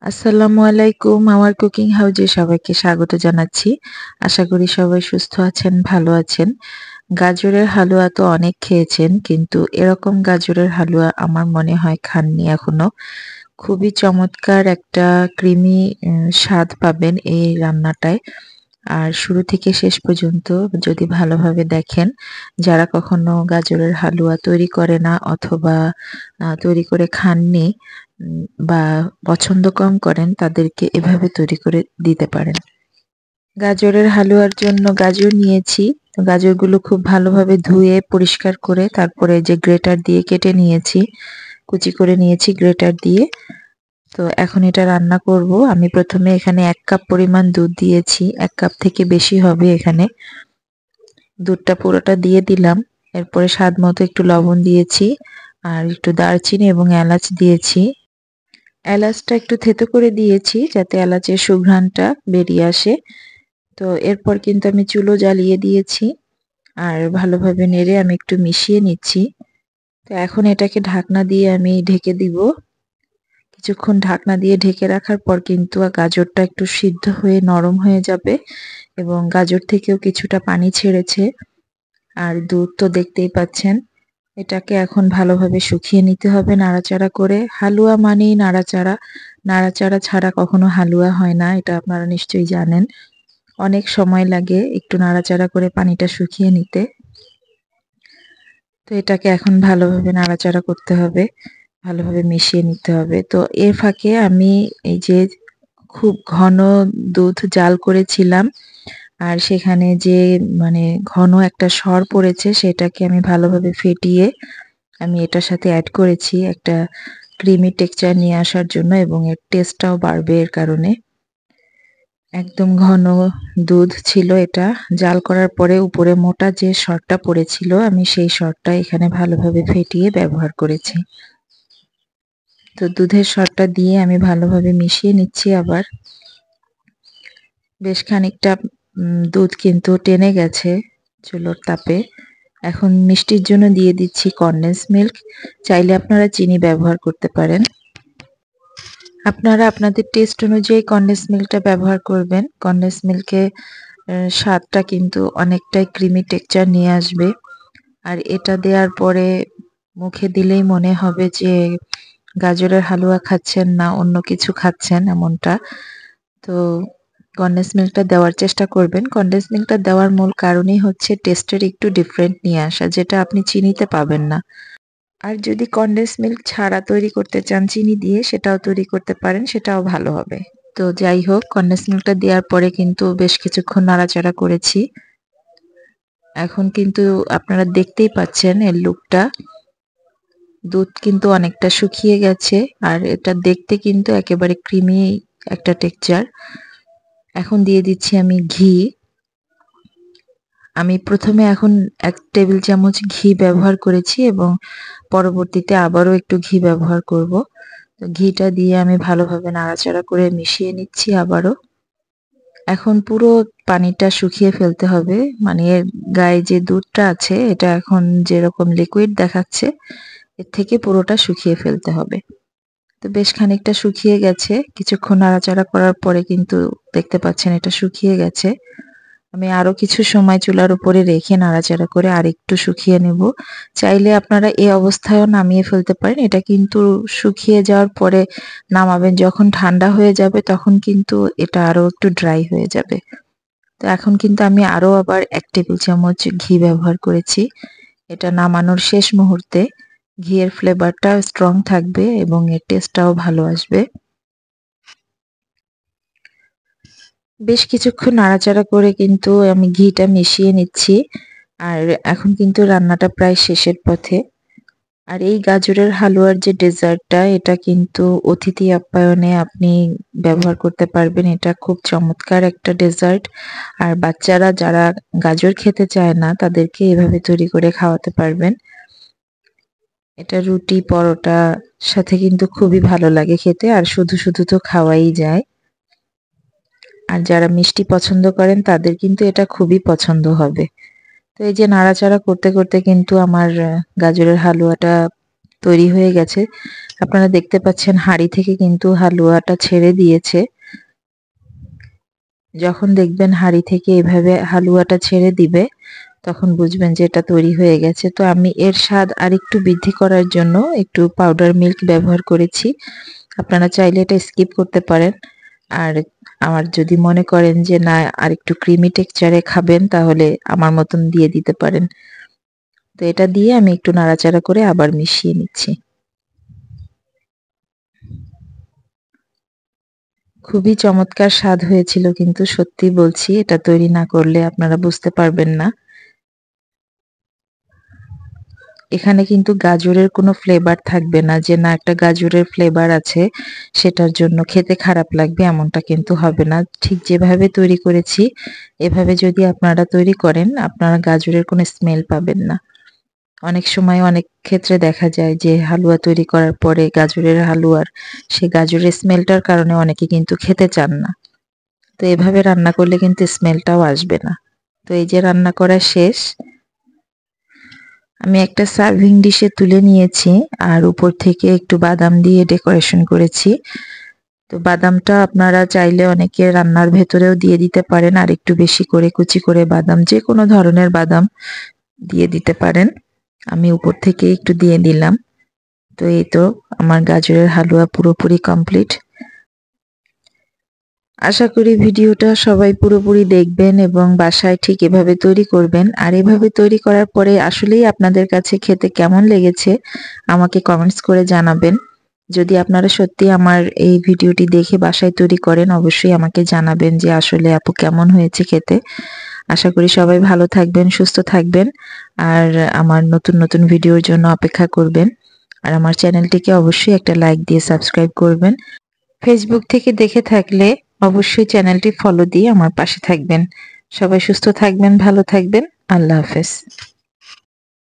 আসসালামু আলাইকুম। আমার কুকিং হাউজে সবাইকে স্বাগত জানাচ্ছি। আশা করি সবাই সুস্থ আছেন, ভালো আছেন। গাজরের হালুয়া তো অনেক খেয়েছেন, কিন্তু এরকম গাজরের হালুয়া আমার মনে হয় খাননি এখনো। খুবই চমৎকার একটা ক্রিমি স্বাদ পাবেন এই রান্নাটায়। আর শুরু থেকে শেষ পর্যন্ত যদি ভালোভাবে দেখেন, যারা কখনো গাজরের হালুয়া তৈরি করে না অথবা তৈরি করে খাননি বা পছন্দ কম করেন, তাদেরকে এভাবে তৈরি করে দিতে পারেন। গাজরের হালুয়ার জন্য গাজর নিয়েছি। তো গাজরগুলো খুব ভালোভাবে ধুয়ে পরিষ্কার করে তারপরে যে গ্রেটার দিয়ে কেটে নিয়েছি, কুচি করে নিয়েছি গ্রেটার দিয়ে। তো এখন এটা রান্না করব। আমি প্রথমে এখানে 1 কাপ পরিমাণ দুধ দিয়েছি। 1 কাপ থেকে বেশি হবে এখানে। দুধটা পুরোটা দিয়ে দিলাম। এরপরে স্বাদ মতো একটু লবণ দিয়েছি আর একটু দারচিনি এবং এলাচ দিয়েছি। এলাচটা একটু থেতো করে দিয়েছি যাতে এলাচের সুঘ্রাণটা বেরিয়ে আসে। তো এরপর কিন্তু আমি চুলো জ্বালিয়ে দিয়েছি আর ভালোভাবে নেড়ে আমি একটু মিশিয়ে নিচ্ছি। তো এখন এটাকে ঢাকনা দিয়ে আমি ঢেকে দিব। কিছুক্ষণ ঢাকনা দিয়ে ঢেকে রাখার পর কিন্তু গাজরটা একটু সিদ্ধ হয়ে নরম হয়ে যাবে এবং গাজর থেকেও কিছুটা পানি ছেড়েছে। আর দুধ তো দেখতেই পাচ্ছেন। এটাকে এখন ভালোভাবে শুকিয়ে নিতে হবে নাড়াচাড়া করে। হালুয়া মানেই নাড়াচাড়া। নাড়াচাড়া ছাড়া কখনো হালুয়া হয় না, এটা আপনারা নিশ্চয়ই জানেন। অনেক সময় লাগে একটু নাড়াচাড়া করে পানিটা শুকিয়ে নিতে। তো এটাকে এখন ভালোভাবে নাড়াচাড়া করতে হবে, ভালোভাবে মিশিয়ে নিতে হবে। তো এর ফাঁকে আমি এই যে খুব ঘন দুধ জাল করেছিলাম আর সেখানে যে মানে ঘন একটা সর পড়েছে সেটাকে আমি ভালোভাবে ফেটিয়ে আমি এটার সাথে অ্যাড করেছি একটা ক্রিমি টেক্সচার নিয়ে আসার জন্য এবং এর টেস্টটাও বাড়বে এর কারণে। একদম ঘন দুধ ছিল এটা। জাল করার পরে উপরে মোটা যে সরটা পড়েছিল আমি সেই সরটা এখানে ভালোভাবে ফেটিয়ে ব্যবহার করেছি। তো দুধের সরটা দিয়ে আমি ভালোভাবে মিশিয়ে নিচ্ছি আবার। বেশ খানিকটা দুধ কিন্তু টেনে গেছে চুলোর তাপে। এখন মিষ্টির জন্য দিয়ে দিচ্ছি কনডেন্স মিল্ক। চাইলে আপনারা চিনি ব্যবহার করতে পারেন। আপনারা আপনাদের টেস্ট অনুযায়ী কনডেন্স মিল্কটা ব্যবহার করবেন। কনডেন্স মিল্কে স্বাদটা কিন্তু অনেকটাই ক্রিমি টেক্সচার নিয়ে আসবে। আর এটা দেওয়ার পরে মুখে দিলেই মনে হবে যে গাজরের হালুয়া খাচ্ছেন না অন্য কিছু খাচ্ছেন এমনটা। তো কনডেন্স মিল্কটা দেওয়ার চেষ্টা করবেন। কনডেন্স মিল্কটা দেওয়ার মূল কারণই হচ্ছে টেস্টের একটু ডিফারেন্ট নিয়ে আসা, যেটা আপনি চিনিতে পাবেন না। আর যদি কনডেন্স মিল্ক ছাড়া তৈরি করতে চান চিনি দিয়ে, সেটাও তৈরি করতে পারেন, সেটাও ভালো হবে। তো যাই হোক, কনডেন্স মিল্কটা দেওয়ার পরে কিন্তু বেশ কিছুক্ষণ নাড়াচাড়া করেছি। এখন কিন্তু আপনারা দেখতেই পাচ্ছেন এর লুকটা। দুধ কিন্তু অনেকটা শুকিয়ে গেছে আর এটা দেখতে কিন্তু একেবারে ক্রিমি একটা টেক্সচার। এখন দিয়ে দিচ্ছি আমি ঘি। আমি প্রথমে এখন 1 টেবিল চামচ ঘি ব্যবহার করেছি এবং পরবর্তীতে আবারও একটু ঘি ব্যবহার করব। তো ঘিটা দিয়ে আমি ভালোভাবে নাড়াচাড়া করে মিশিয়ে নিচ্ছি আবারও। এখন পুরো পানিটা শুকিয়ে ফেলতে হবে। মানে এর গায়ে যে দুধটা আছে এটা এখন যেরকম লিকুইড দেখাচ্ছে এর থেকে পুরোটা শুকিয়ে ফেলতে হবে। তো বেশ খানিকটা শুকিয়ে গেছে। কিছুক্ষণ নাড়াচাড়া করার পরে কিন্তু দেখতে পাচ্ছেন এটা শুকিয়ে গেছে। আমি আরো কিছু সময় চুলার উপরে রেখে নাড়াচাড়া করে আরেকটু শুকিয়ে নেব। চাইলে আপনারা এই অবস্থায়ও নামিয়ে ফেলতে পারেন। এটা কিন্তু শুকিয়ে যাওয়ার পরে নামাবেন যখন ঠান্ডা হয়ে যাবে তখন কিন্তু এটা আরো একটু ড্রাই হয়ে যাবে। তো এখন কিন্তু আমি আরো আবার 1 টেবিল চামচ ঘি ব্যবহার করেছি। এটা নামানোর শেষ মুহূর্তে। ঘিয়ের ফ্লেভারটা স্ট্রং থাকবে এবং এর টেস্টটাও ভালো আসবে। বেশ কিছুক্ষণ নাড়াচাড়া করে কিন্তু আমি ঘিটা মিশিয়ে নিচ্ছি। আর এখন কিন্তু রান্নাটা প্রায় শেষের পথে। আর এই গাজরের হালুয়ার যে ডেজার্টটা এটা কিন্তু অতিথি আপ্যায়নে আপনি ব্যবহার করতে পারবেন। এটা খুব চমৎকার একটা ডেজার্ট। আর বাচ্চারা যারা গাজর খেতে চায় না তাদেরকে এভাবে তৈরি করে খাওয়াতে পারবেন। এটা রুটি, পরোটা সাথে কিন্তু খুবই ভালো লাগে খেতে। আর শুধু শুধু তো খাওয়াই যায়। আর যারা মিষ্টি পছন্দ করেন তাদের কিন্তু এটা খুবই পছন্দ হবে। তো এই যে নাড়াচাড়া করতে করতে কিন্তু আমার গাজরের হালুয়াটা তৈরি হয়ে গেছে। আপনারা দেখতে পাচ্ছেন হাঁড়ি থেকে কিন্তু হালুয়াটা ছেড়ে দিয়েছে। যখন দেখবেন হাঁড়ি থেকে এভাবে হালুয়াটা ছেড়ে দিবে তখন বুঝবেন যে এটা তৈরি হয়ে গেছে। তো আমি এর স্বাদ আরেকটু বৃদ্ধি করার জন্য একটু পাউডার মিল্ক ব্যবহার করেছি। আপনারা চাইলে এটা স্কিপ করতে পারেন। আর আমার যদি মনে করেন যে না আরেকটু ক্রিমি টেক্সচারে খাবেন তাহলে আমার মতন দিয়ে দিতে পারেন। তো এটা দিয়ে আমি একটু নাড়াচাড়া করে আবার মিশিয়ে নিচ্ছি। খুবই চমৎকার স্বাদ হয়েছিল, কিন্তু সত্যি বলছি এটা তৈরি না করলে আপনারা বুঝতে পারবেন না। এখানে কিন্তু গাজরের কোনো ফ্লেভার থাকবে না, যে না একটা গাজরের ফ্লেভার আছে সেটার জন্য খেতে খারাপ লাগবে, এমনটা কিন্তু হবে না। ঠিক যেভাবে তৈরি করেছি এভাবে যদি আপনারা তৈরি করেন আপনারা গাজরের কোনো স্মেল পাবেন না। অনেক সময় অনেক ক্ষেত্রে দেখা যায় যে হালুয়া তৈরি করার পরে গাজরের হালুয়ার সেই গাজরের স্মেলটার কারণে অনেকে কিন্তু খেতে চান না। তো এভাবে রান্না করলে কিন্তু স্মেলটাও আসবে না। তো এই যে রান্না করা শেষ, আমি একটা সার্ভিং ডিশে তুলে নিয়েছি আর উপর থেকে একটু বাদাম দিয়ে ডেকোরেশন করেছি। তো বাদামটা আপনারা চাইলে অনেকে রান্নার ভেতরেও দিয়ে দিতে পারেন, আর একটু বেশি করে কুচি করে বাদাম, যে কোনো ধরনের বাদাম দিয়ে দিতে পারেন। আমি উপর থেকে একটু দিয়ে দিলাম। তো এই তো আমার গাজরের হালুয়া পুরোপুরি কমপ্লিট। আশা করি ভিডিওটা সবাই পুরোপুরি দেখবেন এবং বাসায় ঠিক এভাবে তৈরি করবেন। আর এভাবে তৈরি করার পরে আসলেই আপনাদের কাছে খেতে কেমন লেগেছে আমাকে কমেন্টস করে জানাবেন। যদি আপনারা সত্যি আমার এই ভিডিওটি দেখে বাসায় তৈরি করেন অবশ্যই আমাকে জানাবেন যে আসলে আপু কেমন হয়েছে খেতে। আশা করি সবাই ভালো থাকবেন, সুস্থ থাকবেন আর আমার নতুন নতুন ভিডিওর জন্য অপেক্ষা করবেন। আর আমার চ্যানেলটিকে অবশ্যই একটা লাইক দিয়ে সাবস্ক্রাইব করবেন। ফেসবুক থেকে দেখে থাকলে অবশ্যই চ্যানেলটি ফলো দিয়ে আমার পাশে থাকবেন। সবাই সুস্থ থাকবেন, ভালো থাকবেন। আল্লাহ হাফেজ।